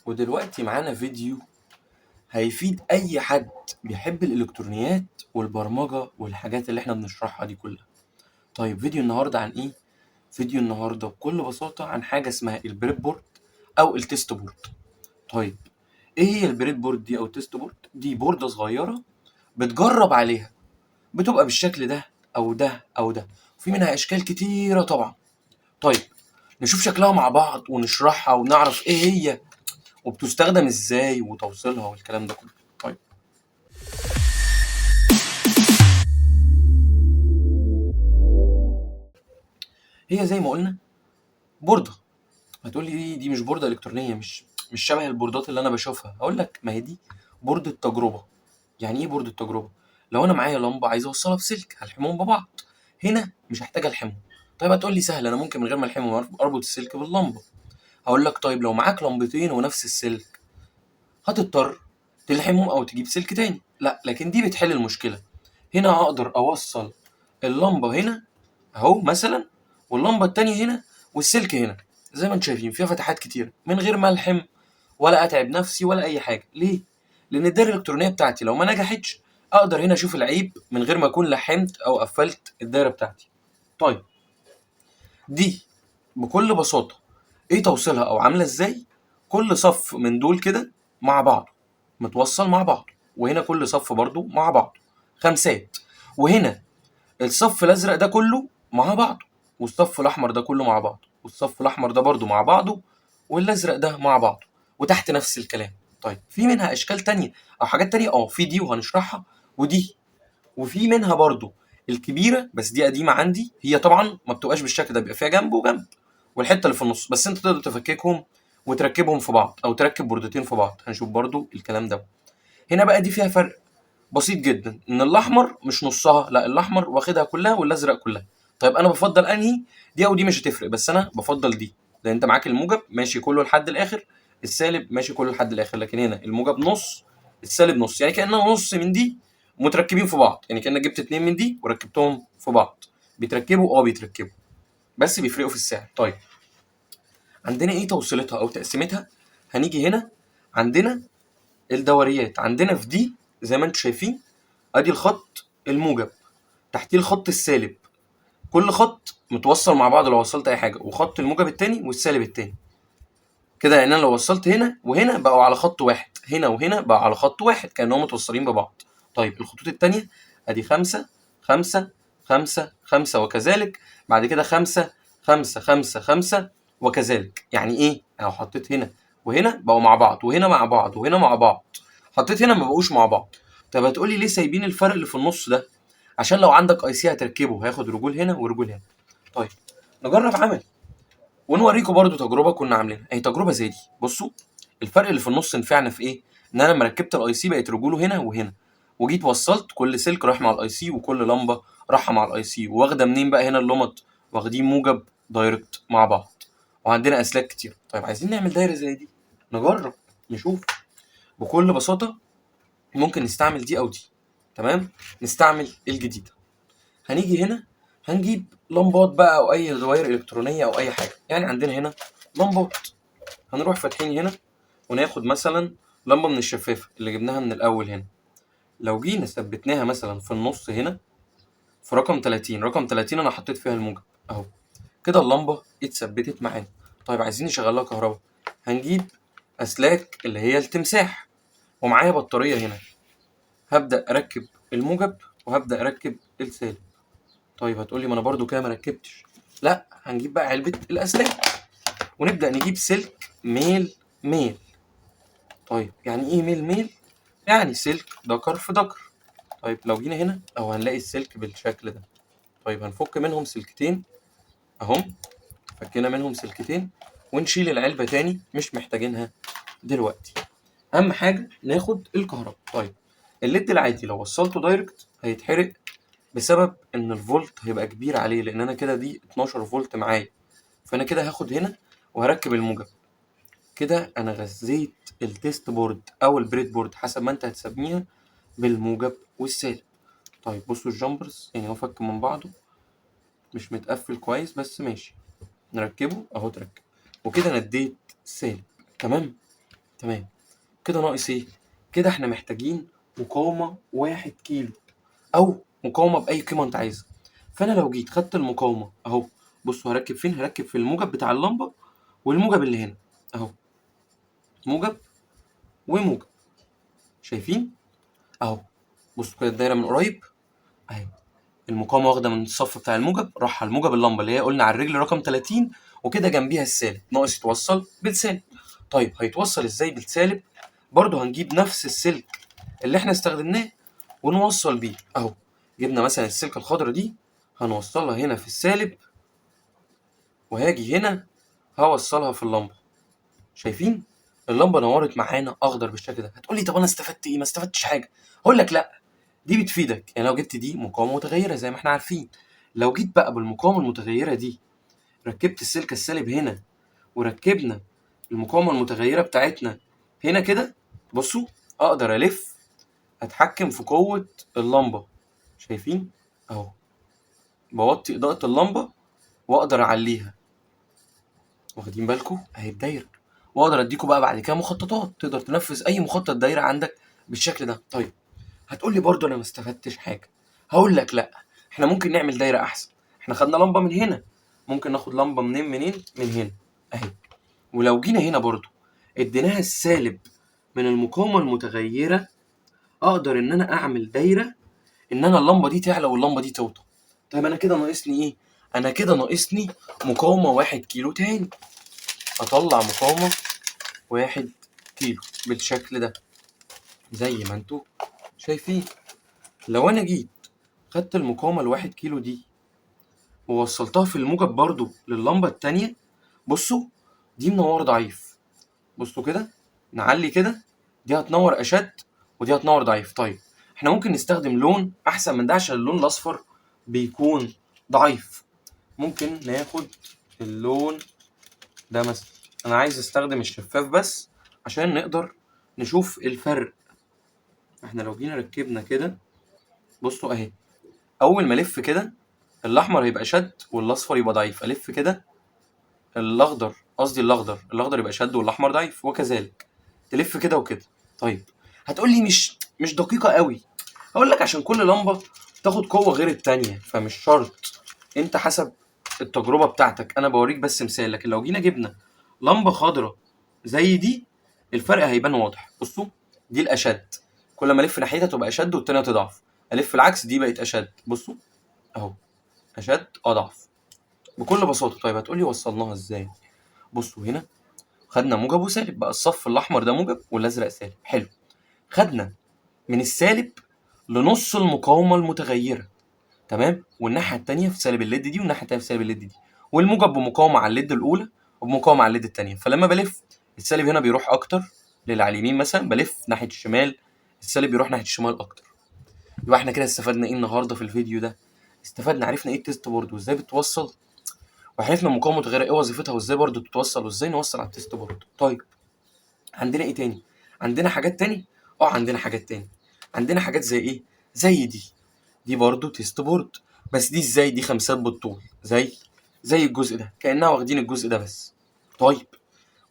ودلوقتي معانا فيديو هيفيد أي حد بيحب الإلكترونيات والبرمجة والحاجات اللي احنا بنشرحها دي كلها. طيب فيديو النهاردة عن إيه؟ فيديو النهاردة بكل بساطة عن حاجة اسمها البريد بورد أو التست بورد. طيب إيه هي البريد بورد دي أو التست بورد؟ دي بوردة صغيرة بتجرب عليها، بتبقى بالشكل ده أو ده أو ده، وفي منها أشكال كتيرة طبعا. طيب نشوف شكلها مع بعض ونشرحها ونعرف إيه هي وبتستخدم ازاي وتوصيلها والكلام ده كله. طيب هي زي ما قلنا بوردة. هتقولي دي مش بوردة إلكترونية، مش شبه البوردات اللي أنا بشوفها. هقول لك ما هي دي بوردة تجربة. يعني إيه بوردة تجربة؟ لو أنا معايا لمبة عايز أوصلها بسلك هلحمهم ببعض، هنا مش هحتاج ألحمهم. طيب هتقولي سهل، أنا ممكن من غير ما ألحمهم أربط السلك باللمبة. هقول لك طيب لو معاك لمبتين ونفس السلك هتضطر تلحمهم أو تجيب سلك تاني. لا، لكن دي بتحل المشكلة. هنا أقدر أوصل اللمبة هنا اهو مثلا، واللمبه التانية هنا، والسلك هنا. زي ما انتم شايفين فيها فتحات كتير من غير ما الحم ولا اتعب نفسي ولا اي حاجه. ليه؟ لان الدايره الالكترونيه بتاعتي لو ما نجحتش اقدر هنا اشوف العيب من غير ما اكون لحمت او قفلت الدايره بتاعتي. طيب دي بكل بساطه ايه توصيلها او عامله ازاي؟ كل صف من دول كده مع بعض متوصل مع بعض، وهنا كل صف برضو مع بعض خمسات، وهنا الصف الازرق ده كله مع بعضه، والصف الاحمر ده كله مع بعضه، والصف الاحمر ده برضو مع بعضه، والازرق ده مع بعضه، وتحت نفس الكلام. طيب في منها اشكال تانية او حاجات تانية، في دي وهنشرحها، ودي، وفي منها برضو الكبيره بس دي قديمه عندي. هي طبعا ما بتبقاش بالشكل ده، بيبقى فيها جنب وجنب والحته اللي في النص، بس انت تقدر تفككهم وتركبهم في بعض او تركب بوردتين في بعض. هنشوف برضو الكلام ده. هنا بقى دي فيها فرق بسيط جدا، ان الاحمر مش نصها، لا الاحمر واخدها كلها والازرق كلها. طيب انا بفضل انهي؟ دي او دي مش هتفرق، بس انا بفضل دي لان انت معاك الموجب ماشي كله لحد الاخر، السالب ماشي كله لحد الاخر. لكن هنا الموجب نص، السالب نص، يعني كانها نص من دي متركبين في بعض، يعني كانك جبت اتنين من دي وركبتهم في بعض. بيتركبوا بس بيفرقوا في السعر. طيب عندنا ايه توصيلتها او تقسيمتها؟ هنيجي هنا عندنا الدوريات، عندنا في دي زي ما انتم شايفين ادي الخط الموجب، تحتيه الخط السالب، كل خط متوصل مع بعض لو وصلت اي حاجه، وخط الموجب التاني والسالب التاني كده. يعني انا لو وصلت هنا وهنا بقوا على خط واحد، هنا وهنا بقوا على خط واحد كانهم متوصلين ببعض. طيب الخطوط التانيه ادي خمسة خمسة خمسة خمسة وكذلك، بعد كده خمسة خمسة خمسة خمسة وكذلك. يعني ايه؟ لو حطيت هنا وهنا بقوا مع بعض، وهنا مع بعض، وهنا مع بعض، حطيت هنا ما بقوش مع بعض. طب هتقولي ليه سايبين الفرق اللي في النص ده؟ عشان لو عندك اي سي هتركبه هياخد رجول هنا ورجول هنا. طيب نجرب عمل ونوريكم برضو تجربه كنا عاملينها، اهي تجربه زي دي. بصوا الفرق اللي في النص نفعنا في ايه؟ ان انا لما ركبت الاي سي بقت رجوله هنا وهنا، وجيت وصلت كل سلك راح مع الاي سي، وكل لمبه راحه مع الاي سي. واخده منين بقى هنا اللمط؟ واخدين موجب دايركت مع بعض، وعندنا اسلاك كتير. طيب عايزين نعمل دايره زي دي، نجرب نشوف. بكل بساطه ممكن نستعمل دي او دي. تمام، نستعمل الجديده. هنيجي هنا هنجيب لمبات بقى او اي دوائر الكترونيه او اي حاجه. يعني عندنا هنا لمبات، هنروح فاتحين هنا وناخد مثلا لمبه من الشفافه اللي جبناها من الاول هنا. لو جينا ثبتناها مثلا في النص هنا في رقم 30، رقم 30 انا حطيت فيها الموجب اهو كده، اللمبه اتثبتت معانا. طيب عايزين نشغلها كهرباء، هنجيب اسلاك اللي هي التمساح، ومعايا بطاريه هنا. هبدا اركب الموجب وهبدا اركب السالب. طيب هتقولي ما انا برضو كده ما ركبتش. لا، هنجيب بقى علبه الاسلاك ونبدا نجيب سلك ميل ميل. طيب يعني ايه ميل ميل؟ يعني سلك دكر في دكر. طيب لو جينا هنا او هنلاقي السلك بالشكل ده. طيب هنفك منهم سلكتين اهم، فكينا منهم سلكتين ونشيل العلبه تاني مش محتاجينها دلوقتي. اهم حاجه ناخد الكهرباء. طيب الليد العادي لو وصلته دايركت هيتحرق بسبب ان الفولت هيبقى كبير عليه، لان انا كده دي 12 فولت معايا. فانا كده هاخد هنا وهركب الموجب. كده انا غذيت التيست بورد او البريد بورد حسب ما انت هتسميها بالموجب والسالب. طيب بصوا الجامبرز، يعني هو فك من بعضه مش متقفل كويس بس ماشي، نركبه اهو اتركب، وكده انا اديت سالب. تمام. تمام. كده ناقص ايه؟ كده احنا محتاجين مقاومة 1 كيلو او مقاومة بأي قيمة انت عايزها. فانا لو جيت خدت المقاومة اهو، بصوا هركب فين؟ هركب في الموجب بتاع اللمبة والموجب اللي هنا اهو، موجب وموجب، شايفين اهو. بصوا كده الدايرة من قريب اهي، المقاومة واخدة من الصف بتاع الموجب راح على الموجب اللمبة اللي هي قلنا على الرجل رقم 30، وكده جنبيها السالب، ناقص يتوصل بالسالب. طيب هيتوصل ازاي بالسالب؟ برضه هنجيب نفس السلك اللي احنا استخدمناه ونوصل بيه اهو. جبنا مثلا السلكة الخضرا دي هنوصلها هنا في السالب، وهاجي هنا هوصلها في اللمبة، شايفين اللمبة نورت معانا اخضر بالشكل ده. هتقولي طب انا استفدت ايه؟ ما استفدتش حاجة. هقول لك لا، دي بتفيدك. يعني لو جبت دي مقاومة متغيرة زي ما احنا عارفين، لو جيت بقى بالمقاومة المتغيرة دي ركبت السلك السالب هنا، وركبنا المقاومة المتغيرة بتاعتنا هنا كده، بصوا اقدر الف اتحكم في قوة اللمبة، شايفين اهو، بوطي اضاءة اللمبة واقدر اعليها، واخدين بالكم اهي الدايرة. واقدر اديكوا بقى بعد كده مخططات تقدر تنفذ اي مخطط دايرة عندك بالشكل ده. طيب هتقولي برضو انا ما استفدتش حاجة. هقول لك لا، احنا ممكن نعمل دايرة احسن. احنا خدنا لمبة من هنا، ممكن ناخد لمبة منين من هنا اهي، ولو جينا هنا برضو اديناها السالب من المقاومة المتغيرة، اقدر ان انا اعمل دايرة ان انا اللمبة دي تعلى واللمبة دي توطى. طيب انا كده ناقصني ايه؟ انا كده ناقصني مقاومة 1 كيلو تاني. اطلع مقاومة 1 كيلو بالشكل ده زي ما انتوا شايفين. لو انا جيت خدت المقاومة ال1 كيلو دي ووصلتها في الموجب برضو لللمبة التانية، بصوا دي منور ضعيف، بصوا كده نعلي كده، دي هتنور اشد ودي هتنور ضعيف. طيب احنا ممكن نستخدم لون احسن من ده عشان اللون الاصفر بيكون ضعيف. ممكن ناخد اللون ده مثلا، انا عايز استخدم الشفاف بس عشان نقدر نشوف الفرق. احنا لو جينا ركبنا كده، بصوا اهي، اول ما الف كده الاحمر هيبقى شد والاصفر يبقى ضعيف، الف كده الاخضر، قصدي الاخضر يبقى شد والاحمر ضعيف، وكذلك تلف كده وكده. طيب هتقول لي مش دقيقة قوي. هقول لك عشان كل لمبة تاخد قوة غير التانية، فمش شرط، انت حسب التجربة بتاعتك. انا بوريك بس مثال، لكن لو جينا جبنا لمبة خضراء زي دي الفرق هيبان واضح. بصوا دي الاشد، كل ما الف ناحيتها تبقى اشد والتانية تضعف، الف العكس دي بقت اشد، بصوا اهو، اشد اضعف بكل بساطة. طيب هتقولي وصلناها ازاي؟ بصوا هنا خدنا موجب وسالب، بقى الصف الاحمر ده موجب والازرق سالب، حلو. خدنا من السالب لنص المقاومة المتغيرة، تمام، والناحية التانية في سالب الليد دي والناحية التانية في سالب الليد دي، والموجب بمقاومة على الليد الأولى وبمقاومة على الليد التانية. فلما بلف السالب هنا بيروح أكتر على اليمين، مثلا بلف ناحية الشمال السالب بيروح ناحية الشمال أكتر. يبقى احنا كده استفدنا ايه النهارده في الفيديو ده؟ استفدنا عرفنا ايه التيست بورد وازاي بتوصل، وعرفنا المقاومة المتغيرة ايه وظيفتها وازاي برضو تتوصل وازاي نوصل على التيست بورد. طيب عندنا ايه تاني؟ عندنا حاجات تاني؟ عندنا حاجات تاني. عندنا حاجات زي ايه؟ زي دي برضو تيست بورد، بس دي ازاي؟ دي خمسات بالطول زي الجزء ده، كأنها واخدين الجزء ده بس. طيب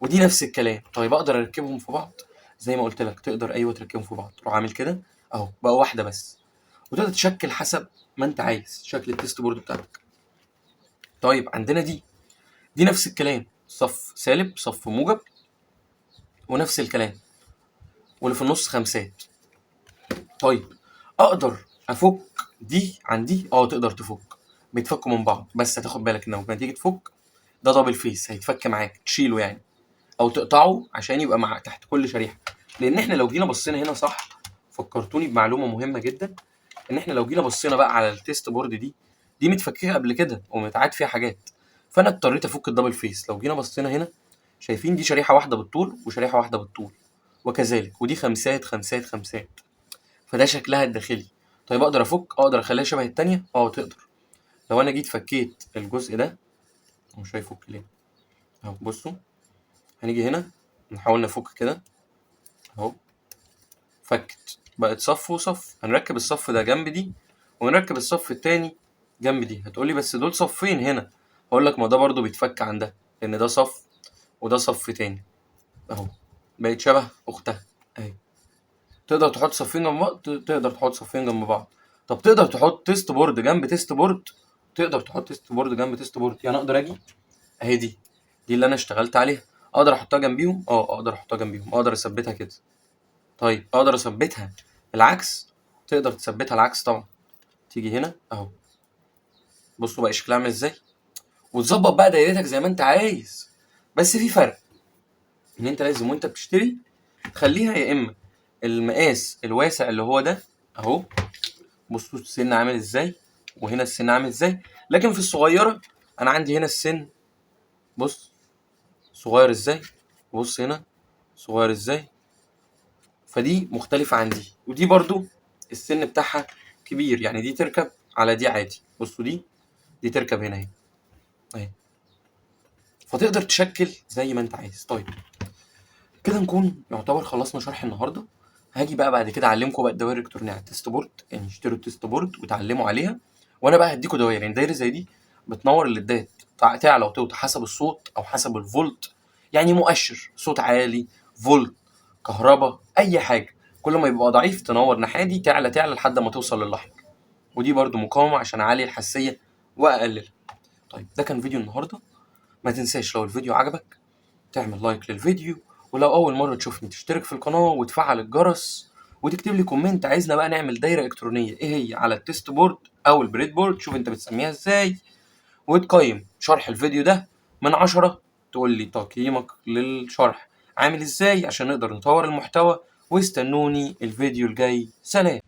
ودي نفس الكلام. طيب اقدر اركبهم في بعض زي ما قلت لك، تقدر ايوه تركبهم في بعض، تروح عامل كده اهو بقى واحده بس، وتقدر تشكل حسب ما انت عايز شكل التيست بورد بتاعك. طيب عندنا دي نفس الكلام، صف سالب صف موجب ونفس الكلام، واللي في النص خمسات. طيب اقدر افك دي عن دي؟ تقدر تفك، بيتفكوا من بعض، بس هتاخد بالك انه لما تيجي تفك ده دبل فيس هيتفك معاك، تشيله يعني او تقطعه عشان يبقى مع تحت كل شريحه. لان احنا لو جينا بصينا هنا صح، فكرتوني بمعلومه مهمه جدا، ان احنا لو جينا بصينا بقى على التيست بورد دي متفككه قبل كده ومتعاد فيها حاجات، فانا اضطريت افك الدبل فيس. لو جينا بصينا هنا شايفين دي شريحه واحده بالطول وشريحه واحده بالطول، وكذلك ودي خمسات خمسات خمسات، فده شكلها الداخلي. طيب اقدر اقدر اخليها شبه التانية؟ تقدر. لو انا جيت فكيت الجزء ده، مش هيفك ليه اهو، بصوا هنيجي هنا نحاول نفك كده اهو، فكت بقت صف وصف. هنركب الصف ده جنب دي ونركب الصف التاني جنب دي. هتقولي بس دول صفين هنا، هقول لك ما ده برضو بيتفك عن ده، لان ده صف وده صف تاني اهو، بقت شبه اختها اهي. تقدر تحط صفين جنب بعض، تقدر تحط صفين جنب بعض. طب تقدر تحط تيست بورد جنب تيست بورد، تقدر تحط تيست بورد جنب تيست بورد. يعني اقدر اجي اهي دي اللي انا اشتغلت عليها، اقدر احطها جنبيهم، اقدر احطها جنبيهم، اقدر اثبتها كده. طيب اقدر اثبتها العكس، تقدر تثبتها العكس طبعا. تيجي هنا اهو، بصوا بقى شكلها عامل ازاي، وتظبط بقى دايرتك زي ما انت عايز. بس في فرق، ان انت لازم وانت بتشتري تخليها يا اما المقاس الواسع اللي هو ده اهو، بصوا السن عامل ازاي وهنا السن عامل ازاي. لكن في الصغيره انا عندي هنا السن، بص صغير ازاي، بص هنا صغير ازاي، فدي مختلفه عن دي. ودي برضو السن بتاعها كبير، يعني دي تركب على دي عادي. بصوا دي تركب هنا اهي، فتقدر تشكل زي ما انت عايز. طيب كده نكون يعتبر خلصنا شرح النهارده. هاجي بقى بعد كده اعلمكم بقى الدوائر الالكترونيه على التست بورد، يعني اشتروا التست بورد وتعلموا عليها. وانا بقى هديكم دوائر، يعني دايره زي دي بتنور الليدات، تعلى وتوطى حسب الصوت او حسب الفولت، يعني مؤشر صوت عالي، فولت، كهرباء، اي حاجه. كل ما يبقى ضعيف تنور ناحيه دي، تعلى لحد ما توصل للاحمر. ودي برضو مقاومه عشان اعلي الحساسيه واقللها. طيب ده كان فيديو النهارده. ما تنساش لو الفيديو عجبك تعمل لايك للفيديو، ولو اول مره تشوفني تشترك في القناه وتفعل الجرس، وتكتب لي كومنت عايزنا بقى نعمل دايره الكترونيه ايه هي على التست بورد او البريد بورد، شوف انت بتسميها ازاي، وتقيم شرح الفيديو ده من 10، تقول لي تقييمك للشرح عامل ازاي عشان نقدر نطور المحتوى. واستنوني الفيديو الجاي، سلام.